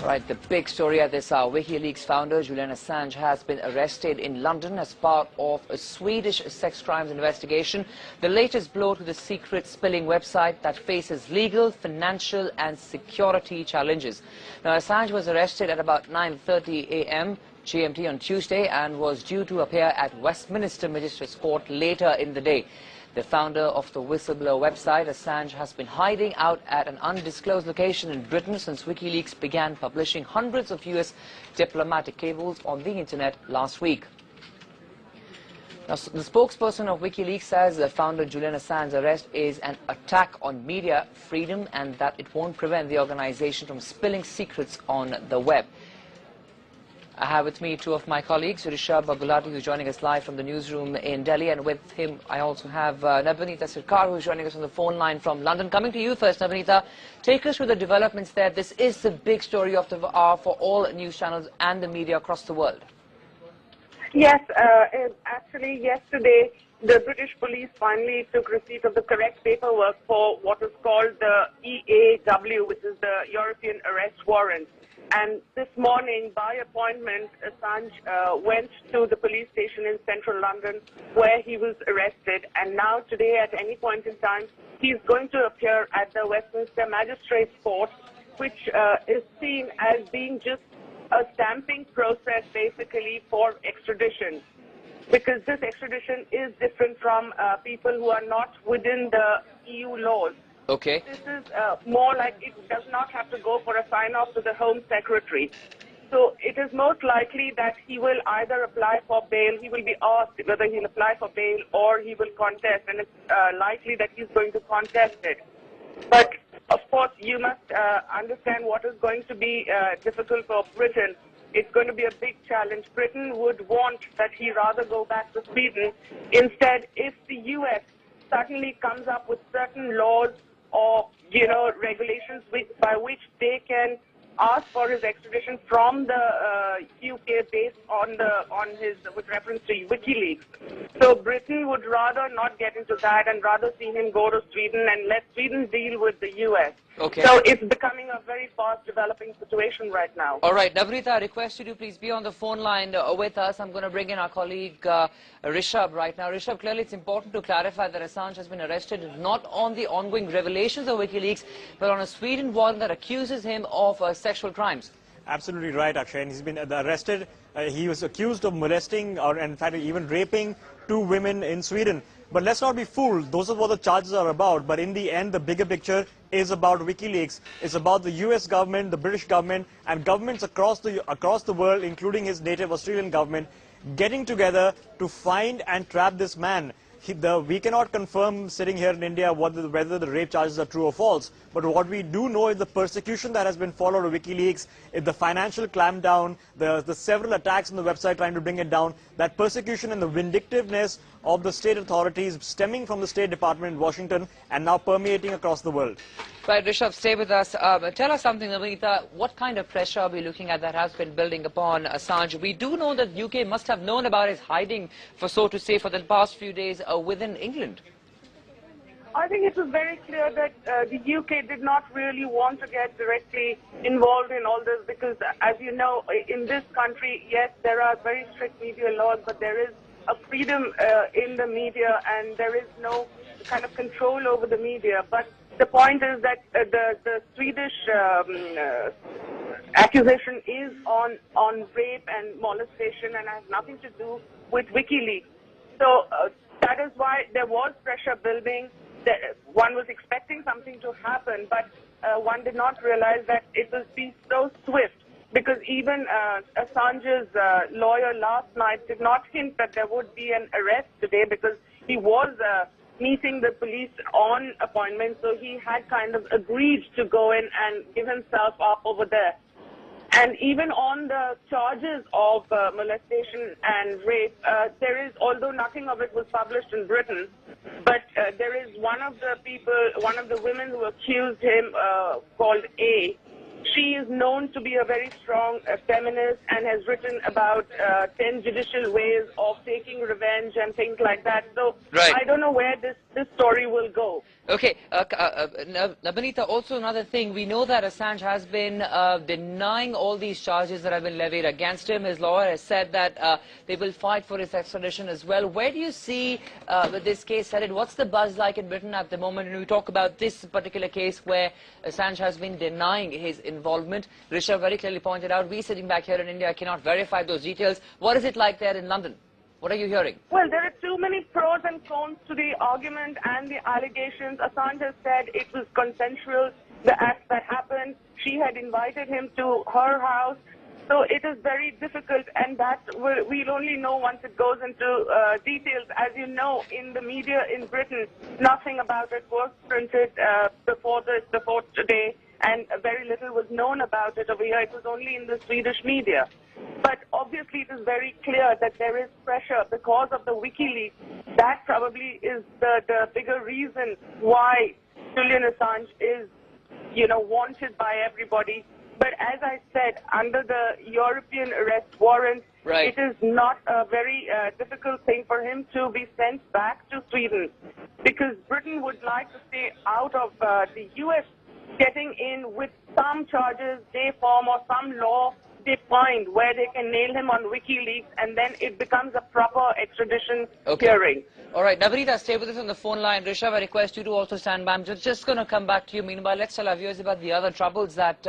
Right, the big story at this hour. Wikileaks founder Julian Assange has been arrested in London as part of a Swedish sex crimes investigation. The latest blow to the secret spilling website that faces legal, financial and security challenges. Now, Assange was arrested at about 9:30 a.m. GMT on Tuesday and was due to appear at Westminster Magistrate's Court later in the day. The founder of the whistleblower website, Assange, has been hiding out at an undisclosed location in Britain since Wikileaks began publishing hundreds of US diplomatic cables on the internet last week. Now, the spokesperson of Wikileaks says the founder Julian Assange's arrest is an attack on media freedom and that it won't prevent the organization from spilling secrets on the web. I have with me two of my colleagues, Rishabh Gulati, who's joining us live from the newsroom in Delhi, and with him I also have Navneeta Sirkar, who's joining us on the phone line from London. Coming to you first, Navneeta, take us through the developments there. This is the big story of the hour for all news channels and the media across the world. Yes, actually yesterday the British police finally took receipt of the correct paperwork for what is called the EAW, which is the European Arrest Warrant. And this morning, by appointment, Assange went to the police station in central London where he was arrested. And now today, at any point in time, he's going to appear at the Westminster Magistrate's Court, which is seen as being just a stamping process, basically, for extradition. Because this extradition is different from people who are not within the EU laws. Okay. This is more like it does not have to go for a sign-off to the Home Secretary. So it is most likely that he will either apply for bail, he will be asked whether he'll apply for bail or he will contest, and it's likely that he's going to contest it. But, of course, you must understand what is going to be difficult for Britain. It's going to be a big challenge. Britain would want that he rather go back to Sweden. Instead, if the US suddenly comes up with certain laws or, regulations by which they can ask for his extradition from the UK based on with reference to WikiLeaks. So Britain would rather not get into that and rather see him go to Sweden and let Sweden deal with the US. Okay. So it's becoming a very fast developing situation right now. All right, Navneeta, I request you to please be on the phone line with us. I'm going to bring in our colleague Rishabh right now. Rishabh, clearly it's important to clarify that Assange has been arrested not on the ongoing revelations of WikiLeaks, but on a Sweden warrant that accuses him of sexual crimes. Absolutely right, Akshay. And he's been arrested. He was accused of molesting or, in fact, even raping 2 women in Sweden. But let's not be fooled. Those are what the charges are about. But in the end, the bigger picture is about WikiLeaks. It's about the US government, the British government, and governments across the world, including his native Australian government, getting together to find and trap this man. We cannot confirm sitting here in India whether the rape charges are true or false. But what we do know is the persecution that has been followed to WikiLeaks, the financial clampdown, the several attacks on the website trying to bring it down, that persecution and the vindictiveness of the state authorities stemming from the State Department in Washington and now permeating across the world. Right, Rishabh, stay with us. Tell us something, Navneeta. What kind of pressure are we looking at that has been building upon Assange? We do know that UK must have known about his hiding, so to say, for the past few days within England. I think it was very clear that the UK did not really want to get directly involved in all this because, as you know, in this country, yes, there are very strict media laws, but there is a freedom in the media and there is no kind of control over the media. But the point is that the Swedish accusation is on rape and molestation and has nothing to do with WikiLeaks. So that is why there was pressure building. One was expecting something to happen, but one did not realize that it would be so swift. Because even Assange's lawyer last night did not hint that there would be an arrest today because he was meeting the police on appointment, so he had kind of agreed to go in and give himself up over there. And even on the charges of molestation and rape, there is, although nothing of it was published in Britain, but there is one of the women who accused him called A. She is known to be a very strong feminist and has written about 10 judicial ways of taking revenge and things like that. So right. I don't know where this this story will go. Okay, Nabanita, also another thing, we know that Assange has been denying all these charges that have been levied against him. His lawyer has said that they will fight for his extradition as well. Where do you see this case headed? What's the buzz like in Britain at the moment? And we talk about this particular case where Assange has been denying his involvement. Rishabh very clearly pointed out, we sitting back here in India cannot verify those details. What is it like there in London? What are you hearing? Well, there are too many pros and cons to the argument and the allegations. Assange has said it was consensual, the act that happened. She had invited him to her house. So it is very difficult, and that we'll only know once it goes into details. As you know, in the media in Britain, nothing about it was printed before today, and very little was known about it over here. It was only in the Swedish media. But obviously it is very clear that there is pressure because of the Wikileaks. That probably is the bigger reason why Julian Assange is, wanted by everybody. But as I said, under the European arrest warrant, right, it is not a very difficult thing for him to be sent back to Sweden, because Britain would like to stay out of the US getting in with some charges they form or some law they find where they can nail him on WikiLeaks, and then it becomes a proper extradition hearing. All right, Nabanita, stay with us on the phone line. Rishabh, I request you to also stand by. I'm just going to come back to you. Meanwhile, let's tell our viewers about the other troubles that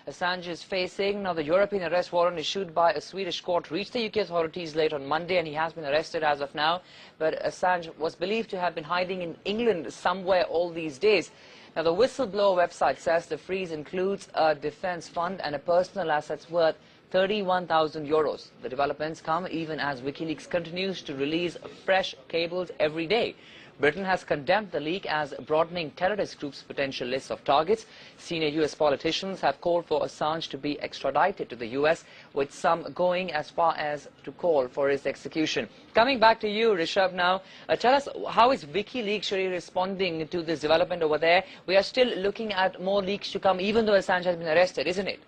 Assange is facing. Now, the European arrest warrant issued by a Swedish court reached the UK authorities late on Monday, and he has been arrested as of now. But Assange was believed to have been hiding in England somewhere all these days. Now, the whistleblower website says the freeze includes a defence fund and a personal assets worth €31,000. The developments come even as WikiLeaks continues to release fresh cables every day. Britain has condemned the leak as broadening terrorist groups' potential lists of targets. Senior US politicians have called for Assange to be extradited to the US, with some going as far as to call for his execution. Coming back to you, Rishabh, now, tell us, how is WikiLeaks really responding to this development over there? We are still looking at more leaks to come, even though Assange has been arrested, isn't it?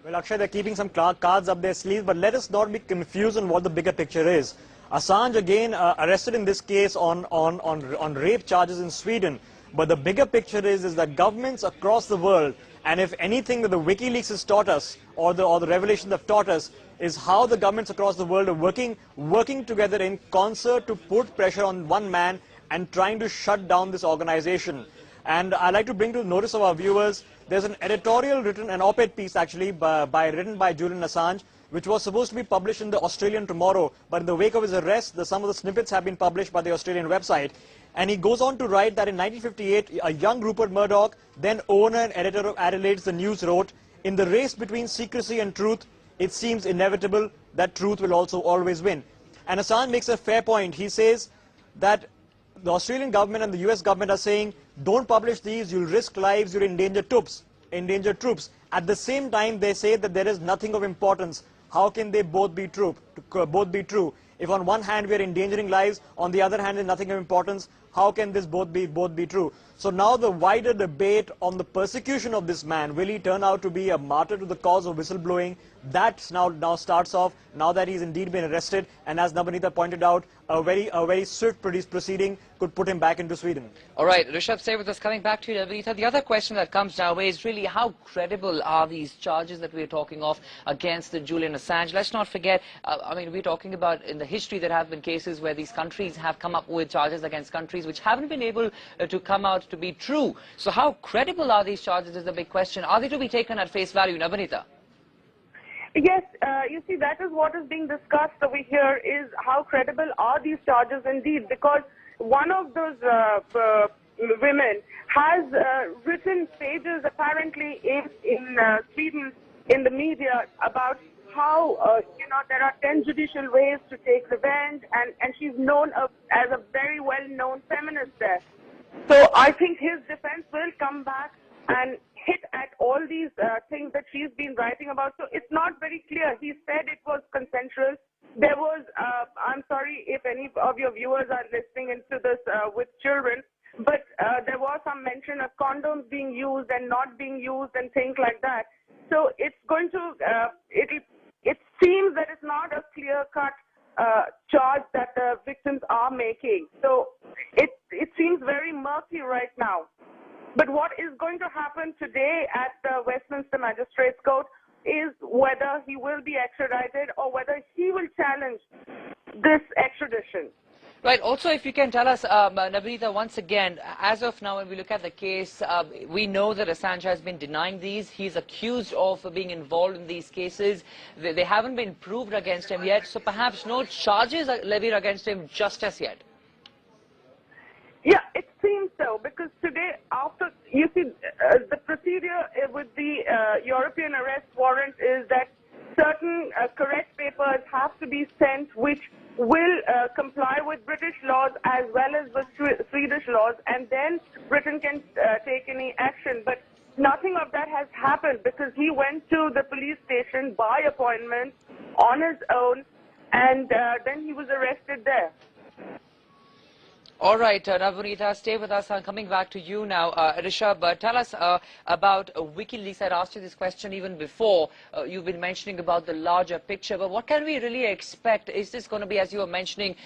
Well, Akshay, they're keeping some cards up their sleeves, but let us not be confused on what the bigger picture is. Assange again arrested in this case on rape charges in Sweden. But the bigger picture is that governments across the world, and if anything that the WikiLeaks has taught us, or the revelations have taught us, is how the governments across the world are working together in concert to put pressure on one man and trying to shut down this organization. And I'd like to bring to the notice of our viewers, there's an editorial written, an op-ed piece actually, written by Julian Assange, which was supposed to be published in the Australian tomorrow, but in the wake of his arrest, some of the snippets have been published by the Australian website. And he goes on to write that in 1958, a young Rupert Murdoch, then owner and editor of Adelaide's The News, wrote, "In the race between secrecy and truth, it seems inevitable that truth will also always win." And Assange makes a fair point. He says that the Australian government and the US government are saying, don't publish these, you'll risk lives, you'll endanger troops. At the same time, they say that there is nothing of importance. How can they both be true? If on one hand we are endangering lives, on the other hand there's nothing of importance, how can this both be true? So now the wider debate on the persecution of this man, will he turn out to be a martyr to the cause of whistleblowing? That now starts off, now that he's indeed been arrested, and as Nabanita pointed out, a very swift proceeding could put him back into Sweden. All right, Rishabh, stay with us. Coming back to you, Nabanita, the other question that comes our way is really how credible are these charges that we're talking of against the Julian Assange? Let's not forget, I mean, we're talking about in the history there have been cases where these countries have come up with charges against countries which haven't been able to come out to be true. So how credible are these charges is the big question. Are they to be taken at face value, Nabanita? Yes, you see, that is what is being discussed over here, is how credible are these charges indeed, because one of those women has written pages apparently in Sweden in the media about how, there are 10 judicial ways to take revenge, and she's known as a very well-known feminist there. So I think his defense will come back and hit at all these things that she's been writing about. So it's not very clear. He said it was consensual. There was, I'm sorry if any of your viewers are listening into this with children, but there was some mention of condoms being used and not being used and things like that. So it's going to, it seems that it's not a clear-cut charge that the victims are making. So it seems very murky right now. But what is going to happen today at the Westminster Magistrates Court is whether he will be extradited or whether he will challenge this extradition. Right. Also, if you can tell us, Navneeta, once again, as of now, when we look at the case, we know that Assange has been denying these. He's accused of being involved in these cases. They haven't been proved against him yet, so perhaps no charges are levied against him just as yet. Yeah, it seems so, because today, after, you see, the procedure with the European arrest warrant is that certain correct papers have to be sent which will comply with British laws as well as with Swedish laws, and then Britain can take any action. But nothing of that has happened, because he went to the police station by appointment on his own, and then he was arrested there. All right, Navneeta, stay with us. I'm coming back to you now. Rishabh, tell us about Wikileaks. I'd asked you this question even before. You've been mentioning about the larger picture, but what can we really expect? Is this going to be, as you were mentioning,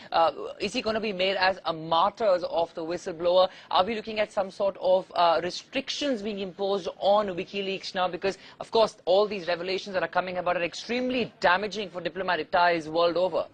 is he going to be made as a martyr of the whistleblower? Are we looking at some sort of restrictions being imposed on Wikileaks now? Because, of course, all these revelations that are coming about are extremely damaging for diplomatic ties world over.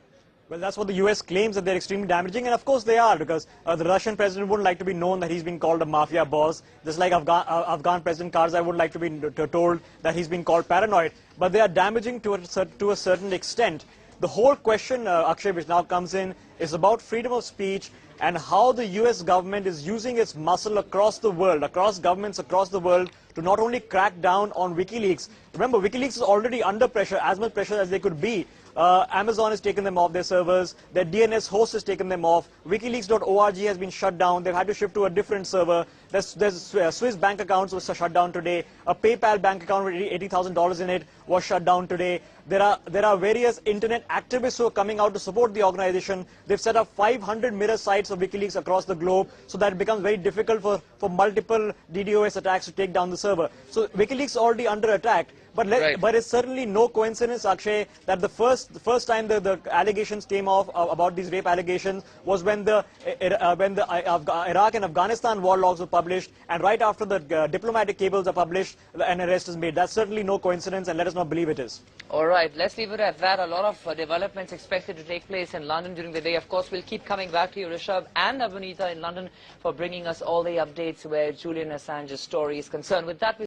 Well, that's what the US claims, that they're extremely damaging, and of course they are, because the Russian president wouldn't like to be known that he's been called a mafia boss, just like Afghan President Karzai would like to be told that he's been called paranoid. But they are damaging to a certain extent. The whole question, Akshay, which now comes in, is about freedom of speech and how the US government is using its muscle across the world, across governments across the world, to not only crack down on WikiLeaks. Remember, WikiLeaks is already under pressure, as much pressure as they could be. Amazon has taken them off their servers, their DNS host has taken them off, Wikileaks.org has been shut down, they've had to shift to a different server, there's Swiss bank accounts was shut down today, a PayPal bank account with $80,000 in it was shut down today. There are various internet activists who are coming out to support the organization. They've set up 500 mirror sites of WikiLeaks across the globe, so that it becomes very difficult for multiple DDoS attacks to take down the server. So WikiLeaks is already under attack. But it's certainly no coincidence, Akshay, that the first time the allegations came off about these rape allegations was when the Iraq and Afghanistan war logs were published, and right after the diplomatic cables are published, an arrest is made. That's certainly no coincidence, and let us not believe it is. All right, let's leave it at that. A lot of developments expected to take place in London during the day. Of course, we'll keep coming back to you, Rishabh and Navneeta in London, for bringing us all the updates where Julian Assange's story is concerned. With that,